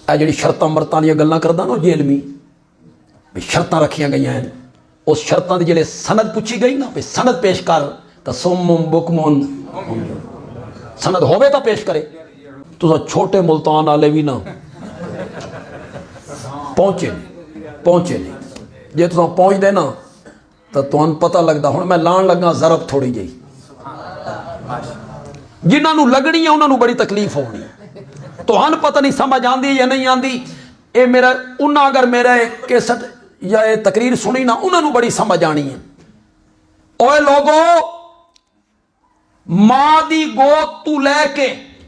ਇਹ ਜਿਹੜੀ ਸ਼ਰਤਾਂ ਮਰਤਾਂ ਦੀਆਂ ਗੱਲਾਂ ਕਰਦਾ ਨਾ ਜੇਲਮੀ ਵੀ ਸ਼ਰਤਾਂ ਰੱਖੀਆਂ ਗਈਆਂ ਹਨ, ਉਸ ਸ਼ਰਤਾਂ ਦੀ ਜਿਹੜੇ ਸਨਦ ਪੁੱਛੀ ਗਈ ਨਾ ਵੀ ਸਨਦ ਪੇਸ਼ ਕਰ ਤਾਂ ਸੁੰਮੁਮ ਬੁਕਮੁਨ, ਸਨਦ ਹੋਵੇ ਤਾਂ ਪੇਸ਼ ਕਰੇ। ਤੁਸੀਂ ਛੋਟੇ ਮੁਲਤਾਨ ਵਾਲੇ ਵੀ ਨਾ ਪਹੁੰਚੇ ਨਹੀਂ, ਜੇ ਤੁਸੀਂ ਪਹੁੰਚਦੇ ਨਾ ਤਾਂ ਤੁਹਾਨੂੰ ਪਤਾ ਲੱਗਦਾ। ਹੁਣ ਮੈਂ ਲਾਣ ਲੱਗਾ ਜ਼ਰਬ ਥੋੜੀ ਜਿਹੀ, ਜਿਨ੍ਹਾਂ ਨੂੰ ਲੱਗਣੀ ਹੈ ਉਹਨਾਂ ਨੂੰ ਬੜੀ ਤਕਲੀਫ ਹੋਣੀ। ਤੁਹਾਨੂੰ ਪਤਾ ਨਹੀਂ ਸਮਝ ਆਉਂਦੀ ਜਾਂ ਨਹੀਂ ਆਉਂਦੀ। ਇਹ ਮੇਰਾ ਉਹਨਾਂ ਅਗਰ ਮੇਰਾ ਕੇਸਟ ਜਾਂ ਇਹ ਤਕਰੀਰ ਸੁਣੀ ਨਾ ਉਹਨਾਂ ਨੂੰ ਬੜੀ ਸਮਝ ਆਣੀ ਹੈ। ਓਏ ਲੋਗੋ, ਮਾਂ ਦੀ ਗੋਦ ਤੂੰ ਲੈ ਕੇ,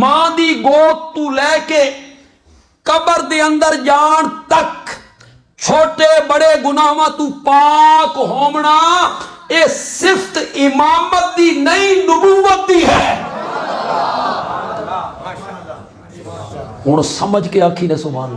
ਮਾਂ ਦੀ ਗੋਦ ਤੂੰ ਲੈ ਕੇ ਕਬਰ ਦੇ ਅੰਦਰ ਜਾਣ ਤੱਕ ਛੋਟੇ ਬੜੇ ਗੁਨਾਹਾਂ ਤੂੰ ਪਾਕ ਹੋਵਣਾ, ਇਹ ਸਿਫਤ ਇਮਾਮਤ ਦੀ ਨਹੀਂ ਨਬੂਵਤ ਦੀ ਹੈ। ਹੁਣ ਸਮਝ ਕੇ ਆਖੀ ਨੇ ਸੁਭਾਨ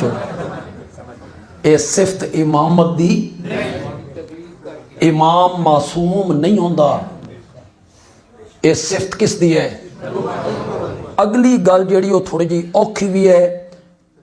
ਚੋ। ਇਹ ਸਿਫਤ ਇਮਾਮਤ ਦੀ, ਇਮਾਮ ਮਾਸੂਮ ਨਹੀਂ ਹੁੰਦਾ। ਇਹ ਸਿਫਤ ਕਿਸ ਦੀ ਹੈ? ਅਗਲੀ ਗੱਲ ਜਿਹੜੀ ਉਹ ਥੋੜੀ ਜੀ ਔਖੀ ਵੀ ਹੈ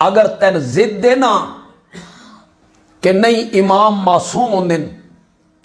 ਅਗਰ ਤੈਨ ਜ਼ਿਦ ਦੇ ਨਾ ਕਿ ਨਹੀਂ ਇਮਾਮ ਮਾਸੂਮ ਹੁੰਦੇ ਨੇ,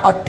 8।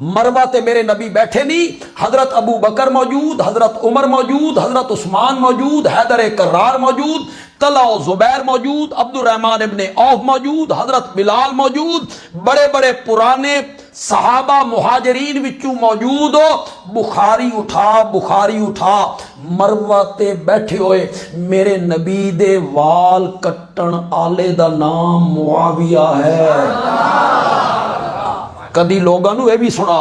مروا تے میرے نبی بیٹھے نہیں، حضرت ابو بکر موجود، حضرت عمر موجود، حضرت عثمان موجود، حیدر کرار موجود، طلحہ و زبیر موجود، عبد الرحمن ابن عوف موجود، حضرت بلال موجود، بڑے بڑے پرانے صحابہ مہاجرین وچوں موجود ہو۔ بخاری اٹھا مروا تے بیٹھے ہوئے میرے نبی دے وال کٹن آلے دا نام معاویہ ہے۔ کدی لوگاں نو اے بھی سنا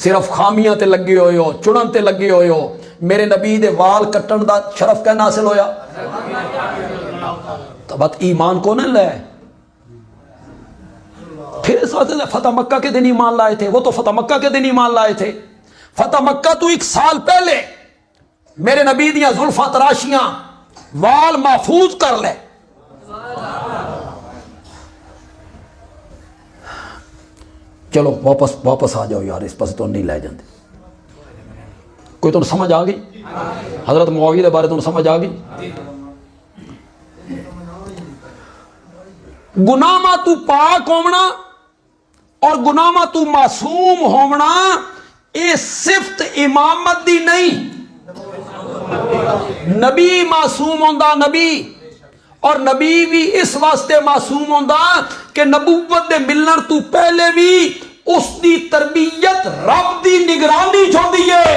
صرف خامیاں تے لگے ہوئے ہو، چڑن تے لگے ہوئے ہو، میرے نبی دے وال کٹن دا شرف کہنا حاصل ہویا؟ تو بات ایمان کو نہ لے۔ پھر اس وقت فتح مکہ کے دن ایمان لائے تھے، وہ تو فتح مکہ کے دن ایمان لائے تھے۔ فتح مکہ تو 1 سال پہلے میرے نبی دیاں زلفاں تراشیاں، وال محفوظ کر لے۔ چلو واپس آ جاؤ یار، اس پاس تو نہیں لے جاندے۔ کوئی تو سمجھ آ گئی؟ حضرت معاویہ دے بارے تو سمجھ آ گئی؟ گناہ ما تو پاک ہونا اور گناہ ما تو معصوم ہونا اے صفت امامت دی نہیں۔ نبی معصوم ہوندا نبی، اور نبی بھی اس واسطے معصوم ہوندا کہ نبوت دے ملن تو پہلے بھی اس دی تربیت رب دی نگرانی چوندی ہے،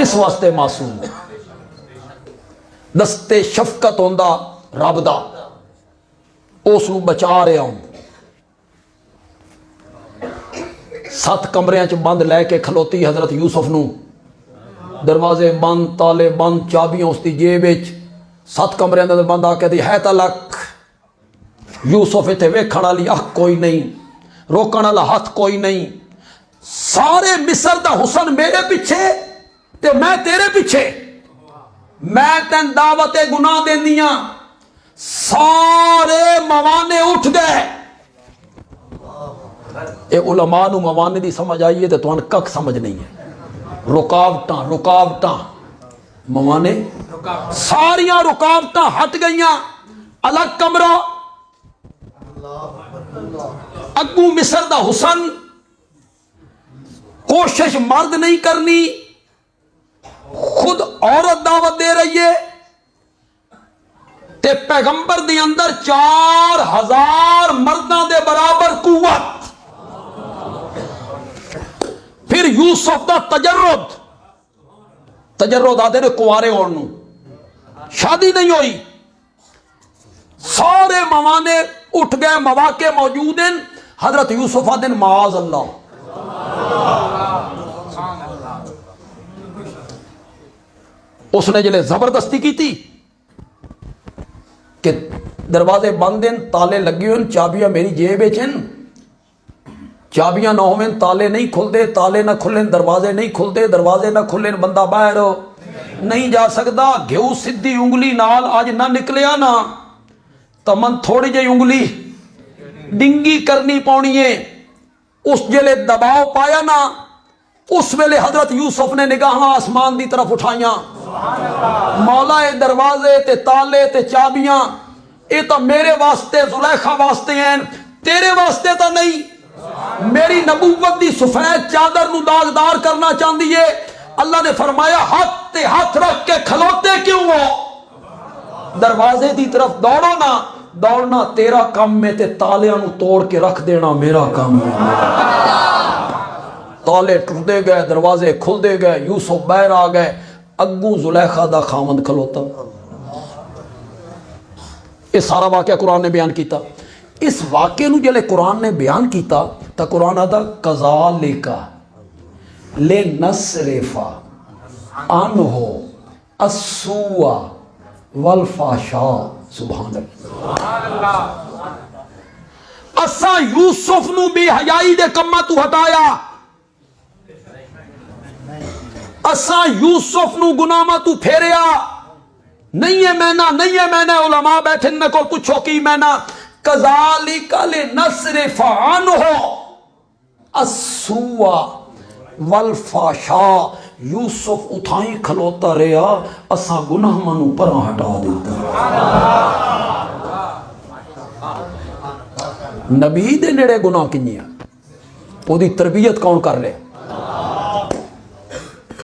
اس واسطے معصوم ہے۔ دستے شفقت ہوندا رب دا، اس نو بچا رہا ہوں۔ 7 کمریاں چ بند لے کے کھلوتی حضرت یوسف نو، دروازے بند، تالے بند، چابیاں اس دی جیب وچ، 7 کمریاں دے بند آ کے دی ہے تلک۔ یوسف اتنے ویکھن والی اکھ کوئی نہیں، روکن والا ہاتھ کوئی نہیں، سارے مصر دا حسن میرے پیچھے تے میں تیرے پیچھے، میں تین دعوت گناہ دیندیاں، سارے موانے اٹھ گئے۔ اے علماء نو موانے دی سمجھ آئیے تے تو کک سمجھ نہیں ہے۔ رکاوٹاں موانے ساریاں رکاوٹاں ہٹ گئیاں۔ الگ کمرہ، اگوں مصر دا حسن، کوشش مرد نہیں کرنی، خود عورت دعوت دے رہی ہے، تے پیغمبر دے اندر 4000 مرداں دے برابر قوت۔ پھر یوسف دا تجرد آدھے نے کنوارے ہون نو، شادی نہیں ہوئی، سارے موانے اٹھ گئے، مواقع موجود ہیں۔ حضرت یوسف آدھے معاذ اللہ، اس نے جلے زبردستی کی تھی کہ دروازے بند ہیں، تالے لگے ہوئے، چابیاں میری جیب وچ ہیں، چابیاں نہ ہوئیں تالے نہیں کھلتے، تالے نہ کھلیں دروازے نہیں کھلتے، دروازے نہ کھلیں بندہ باہر نہیں جا سکتا۔ گھیو سدھی انگلی نال آج نہ نکلیا نا تو من تھوڑی جی انگلی ڈنگی کرنی پونی ہے۔ اس جلے دباؤ پایا نا، اس ویلے حضرت یوسف نے نگاہاں آسمان دی طرف اٹھائیاں، مولا اے دروازے تے تالے تے چابیاں اے تو میرے واسطے زلیخا واسطے ہیں، تیرے واسطے تو نہیں۔ میری نبوت دی سفید چادر نو داغدار کرنا چاہتی ہے۔ اللہ نے فرمایا ہاتھ تے ہاتھ رکھ کے کھلوتے کیوں ہو؟ دروازے دی طرف دوڑو نا، دوڑنا تیرا کام میں تے تالیاں نو توڑ کے رکھ دینا میرا کام ہے۔ تالے ٹردے گئے، دروازے کھلدے گئے، یوسف باہر آ گئے، اگوں زلیخا دا خامند کھلوتا۔ یہ سارا واقعہ قرآن نے بیان کیتا۔ اس واقعے نو جلے قرآن نے بیان کیتا تا قرآن آدھا کذالک لنصرف عنہ السوء والفحشاء۔ سبحان اللہ۔ اساں یوسف نو بے حیائی دے کماں تو ہٹایا، اساں یوسف نو گناہاں تو پھیریا۔ نہیں ہے مینا، نہیں ہے مینا، علماء بیٹھے میں کو پوچھو کی مینا۔ کذالک لنصرف عنہ السوء والفحشاء، یوسف اتھائیں کھلوتا رہا، اساں گناہاں نو پرا ہٹا دیتا۔ نبی دے نیڑے گناہ کنیاں، ਉਹਦੀ ਤਰਬੀਅਤ ਕੌਣ ਕਰ ਰਿਹਾ?